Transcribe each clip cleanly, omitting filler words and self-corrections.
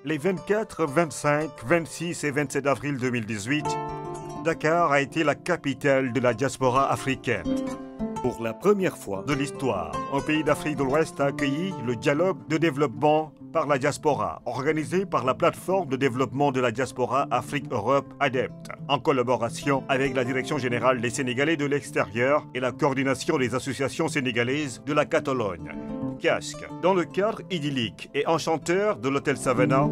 Les 24, 25, 26 et 27 avril 2018, Dakar a été la capitale de la diaspora africaine. Pour la première fois de l'histoire, un pays d'Afrique de l'Ouest a accueilli le dialogue de développement par la diaspora, organisé par la plateforme de développement de la diaspora Afrique-Europe ADEPT, en collaboration avec la Direction générale des Sénégalais de l'extérieur et la coordination des associations sénégalaises de la Catalogne. Casque. Dans le cadre idyllique et enchanteur de l'hôtel Savannah,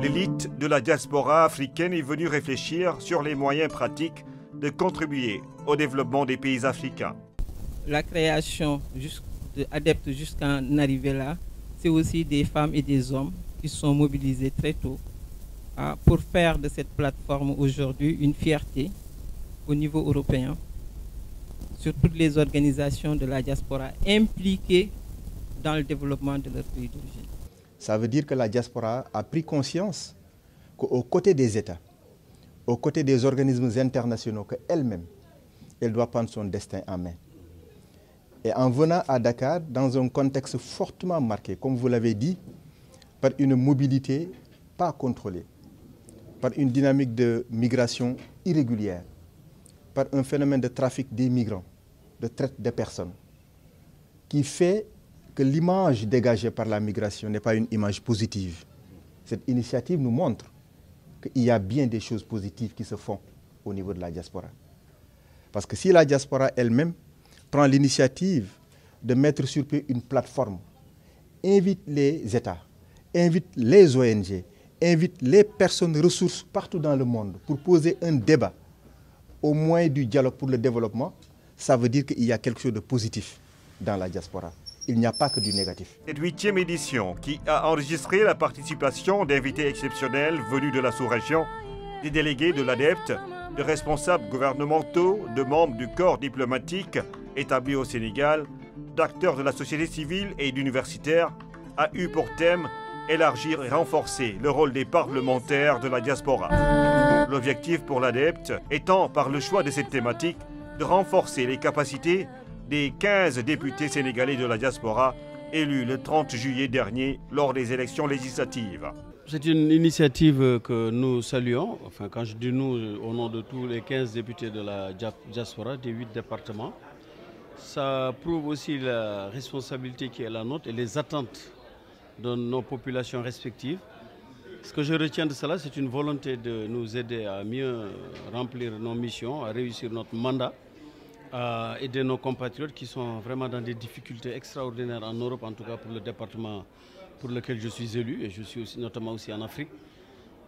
l'élite de la diaspora africaine est venue réfléchir sur les moyens pratiques de contribuer au développement des pays africains. La création d'Adepte jusqu'à en arriver là, c'est aussi des femmes et des hommes qui sont mobilisés très tôt pour faire de cette plateforme aujourd'hui une fierté au niveau européen sur toutes les organisations de la diaspora impliquées dans le développement de leur pays d'origine. Ça veut dire que la diaspora a pris conscience qu'aux côtés des États, aux côtés des organismes internationaux, qu'elle-même, elle doit prendre son destin en main. Et en venant à Dakar, dans un contexte fortement marqué, comme vous l'avez dit, par une mobilité pas contrôlée, par une dynamique de migration irrégulière, par un phénomène de trafic des migrants, de traite des personnes, qui fait que l'image dégagée par la migration n'est pas une image positive. Cette initiative nous montre qu'il y a bien des choses positives qui se font au niveau de la diaspora. Parce que si la diaspora elle-même prend l'initiative de mettre sur pied une plateforme, invite les États, invite les ONG, invite les personnes ressources partout dans le monde pour poser un débat au moyen du dialogue pour le développement, ça veut dire qu'il y a quelque chose de positif dans la diaspora. Il n'y a pas que du négatif. Cette 8e édition, qui a enregistré la participation d'invités exceptionnels venus de la sous-région, des délégués de l'ADEPT, de responsables gouvernementaux, de membres du corps diplomatique établi au Sénégal, d'acteurs de la société civile et d'universitaires, a eu pour thème élargir et renforcer le rôle des parlementaires de la diaspora. L'objectif pour l'ADEPT étant, par le choix de cette thématique, de renforcer les capacités des 15 députés sénégalais de la diaspora élus le 30 juillet dernier lors des élections législatives. C'est une initiative que nous saluons, enfin quand je dis nous, au nom de tous les 15 députés de la diaspora des 8 départements. Ça prouve aussi la responsabilité qui est la nôtre et les attentes de nos populations respectives. Ce que je retiens de cela, c'est une volonté de nous aider à mieux remplir nos missions, à réussir notre mandat, à aider nos compatriotes qui sont vraiment dans des difficultés extraordinaires en Europe, en tout cas pour le département pour lequel je suis élu, et je suis aussi, notamment aussi en Afrique.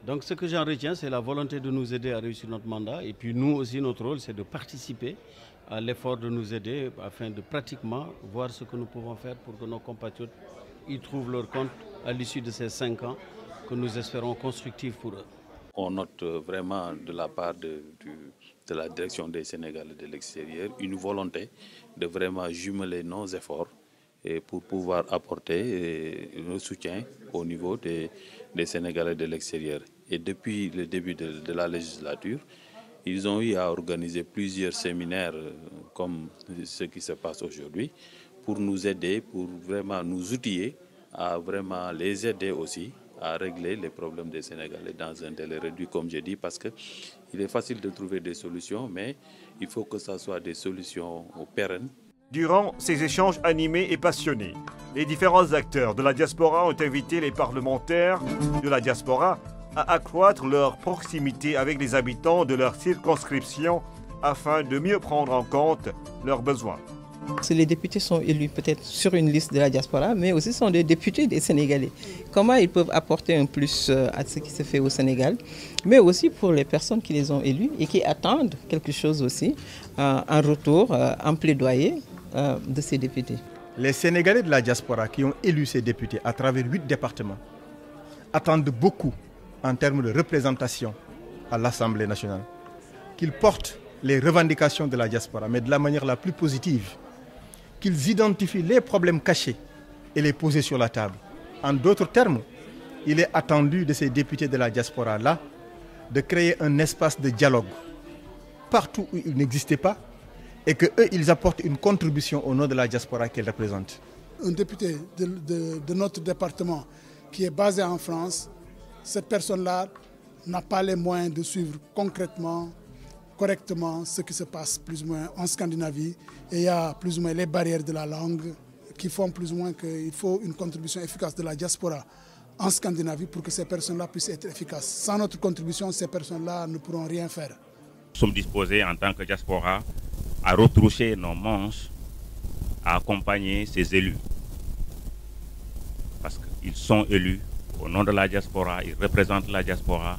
Donc ce que j'en retiens, c'est la volonté de nous aider à réussir notre mandat, et puis nous aussi, notre rôle, c'est de participer à l'effort de nous aider afin de pratiquement voir ce que nous pouvons faire pour que nos compatriotes y trouvent leur compte à l'issue de ces 5 ans que nous espérons constructifs pour eux. On note vraiment de la part de la direction des Sénégalais de l'extérieur une volonté de vraiment jumeler nos efforts et pour pouvoir apporter le soutien au niveau des Sénégalais de l'extérieur. Et depuis le début de la législature, ils ont eu à organiser plusieurs séminaires comme ce qui se passe aujourd'hui pour nous aider, pour vraiment nous outiller, à vraiment les aider aussi à régler les problèmes des Sénégalais dans un délai réduit, comme j'ai dit, parce qu'il est facile de trouver des solutions, mais il faut que ce soit des solutions pérennes. Durant ces échanges animés et passionnés, les différents acteurs de la diaspora ont invité les parlementaires de la diaspora à accroître leur proximité avec les habitants de leur circonscription afin de mieux prendre en compte leurs besoins. Les députés sont élus peut-être sur une liste de la diaspora, mais aussi sont des députés des Sénégalais. Comment ils peuvent apporter un plus à ce qui se fait au Sénégal, mais aussi pour les personnes qui les ont élus et qui attendent quelque chose aussi en retour, en plaidoyer de ces députés. Les Sénégalais de la diaspora qui ont élu ces députés à travers 8 départements attendent beaucoup en termes de représentation à l'Assemblée nationale, qu'ils portent les revendications de la diaspora, mais de la manière la plus positive, qu'ils identifient les problèmes cachés elle est posée sur la table. En d'autres termes, il est attendu de ces députés de la diaspora-là de créer un espace de dialogue partout où il n'existait pas et qu'eux, ils apportent une contribution au nom de la diaspora qu'ils représentent. Un député de notre département qui est basé en France, cette personne-là n'a pas les moyens de suivre concrètement, correctement ce qui se passe plus ou moins en Scandinavie. Et il y a plus ou moins les barrières de la langue qui font plus ou moins qu'il faut une contribution efficace de la diaspora en Scandinavie pour que ces personnes-là puissent être efficaces. Sans notre contribution, ces personnes-là ne pourront rien faire. Nous sommes disposés en tant que diaspora à retroucher nos manches, à accompagner ces élus. Parce qu'ils sont élus au nom de la diaspora, ils représentent la diaspora,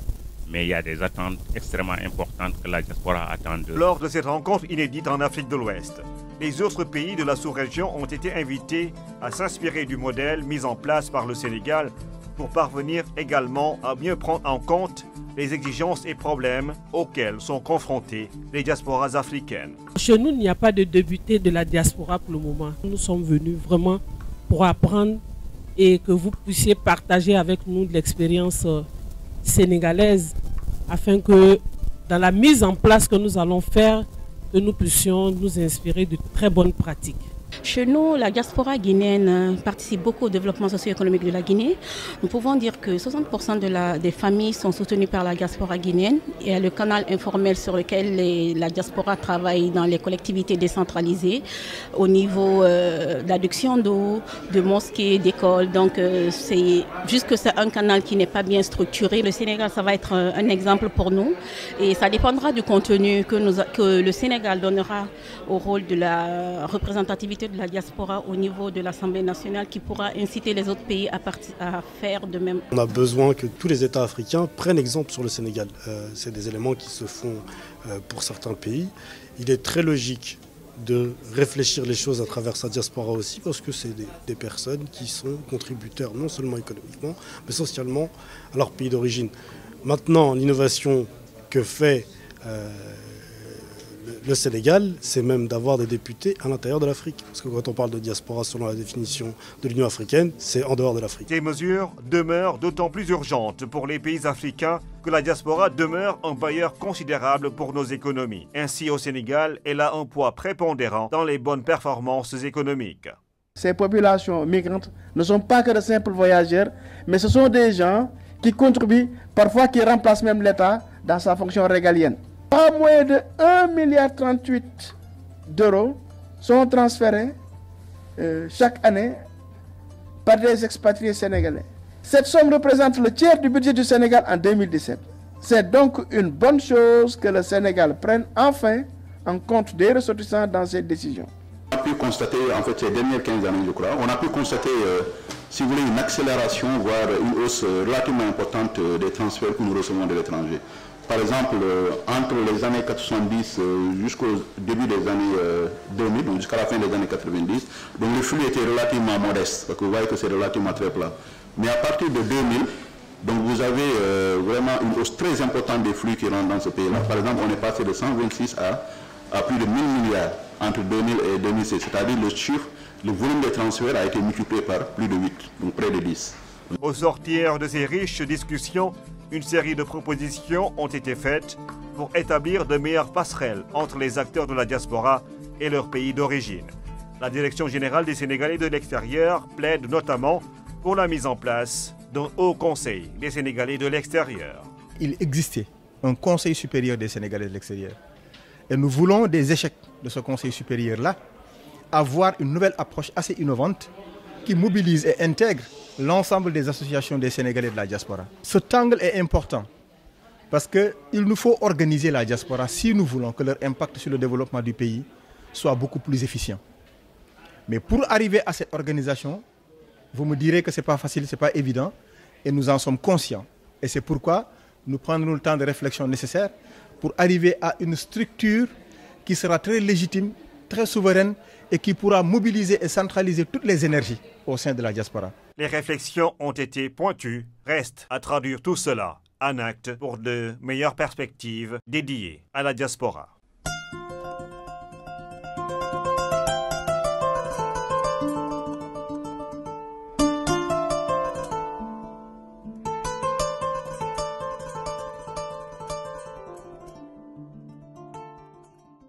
mais il y a des attentes extrêmement importantes que la diaspora attend d'eux. Lors de cette rencontre inédite en Afrique de l'Ouest, les autres pays de la sous-région ont été invités à s'inspirer du modèle mis en place par le Sénégal pour parvenir également à mieux prendre en compte les exigences et problèmes auxquels sont confrontées les diasporas africaines. Chez nous, il n'y a pas de député de la diaspora pour le moment. Nous sommes venus vraiment pour apprendre et que vous puissiez partager avec nous de l'expérience sénégalaise afin que dans la mise en place que nous allons faire, que nous puissions nous inspirer de très bonnes pratiques. Chez nous, la diaspora guinéenne participe beaucoup au développement socio-économique de la Guinée. Nous pouvons dire que 60% des familles sont soutenues par la diaspora guinéenne. Il y a le canal informel sur lequel la diaspora travaille dans les collectivités décentralisées au niveau d'adduction d'eau, de mosquées, d'écoles. Donc c'est juste que c'est un canal qui n'est pas bien structuré. Le Sénégal, ça va être un exemple pour nous et ça dépendra du contenu que le Sénégal donnera au rôle de la représentativité de la diaspora au niveau de l'Assemblée nationale qui pourra inciter les autres pays à faire de même. On a besoin que tous les États africains prennent exemple sur le Sénégal. C'est des éléments qui se font pour certains pays. Il est très logique de réfléchir les choses à travers sa diaspora aussi parce que c'est des personnes qui sont contributeurs non seulement économiquement mais socialement à leur pays d'origine. Maintenant, l'innovation que fait le Sénégal, c'est même d'avoir des députés à l'intérieur de l'Afrique. Parce que quand on parle de diaspora, selon la définition de l'Union africaine, c'est en dehors de l'Afrique. Ces mesures demeurent d'autant plus urgentes pour les pays africains que la diaspora demeure un bailleur considérable pour nos économies. Ainsi, au Sénégal, elle a un poids prépondérant dans les bonnes performances économiques. Ces populations migrantes ne sont pas que de simples voyageurs, mais ce sont des gens qui contribuent, parfois qui remplacent même l'État dans sa fonction régalienne. Pas moins de 1,38 milliard d'euros sont transférés chaque année par des expatriés sénégalais. Cette somme représente le tiers du budget du Sénégal en 2017. C'est donc une bonne chose que le Sénégal prenne enfin en compte des ressortissants dans cette décision. On a pu constater, en fait, ces dernières 15 années, je crois, on a pu constater, si vous voulez, une accélération, voire une hausse relativement importante des transferts que nous recevons de l'étranger. Par exemple, entre les années 90 jusqu'au début des années 2000, donc jusqu'à la fin des années 90, donc le flux était relativement modeste, parce que vous voyez que c'est relativement très plat. Mais à partir de 2000, donc vous avez vraiment une hausse très importante des flux qui rentrent dans ce pays-là. Par exemple, on est passé de 126 à plus de 1000 milliards entre 2000 et 2016, c'est-à-dire le volume des transferts a été multiplié par plus de 8, donc près de 10. Au sortir de ces riches discussions, une série de propositions ont été faites pour établir de meilleures passerelles entre les acteurs de la diaspora et leur pays d'origine. La Direction générale des Sénégalais de l'extérieur plaide notamment pour la mise en place d'un haut conseil des Sénégalais de l'extérieur. Il existait un conseil supérieur des Sénégalais de l'extérieur. Et nous voulons des échecs de ce conseil supérieur-là, avoir une nouvelle approche assez innovante qui mobilise et intègre l'ensemble des associations des Sénégalais de la diaspora. Cet angle est important parce qu'il nous faut organiser la diaspora si nous voulons que leur impact sur le développement du pays soit beaucoup plus efficient. Mais pour arriver à cette organisation, vous me direz que ce n'est pas facile, ce n'est pas évident et nous en sommes conscients. Et c'est pourquoi nous prendrons le temps de réflexion nécessaire pour arriver à une structure qui sera très légitime, très souveraine et qui pourra mobiliser et centraliser toutes les énergies au sein de la diaspora. Les réflexions ont été pointues. Reste à traduire tout cela en actes pour de meilleures perspectives dédiées à la diaspora.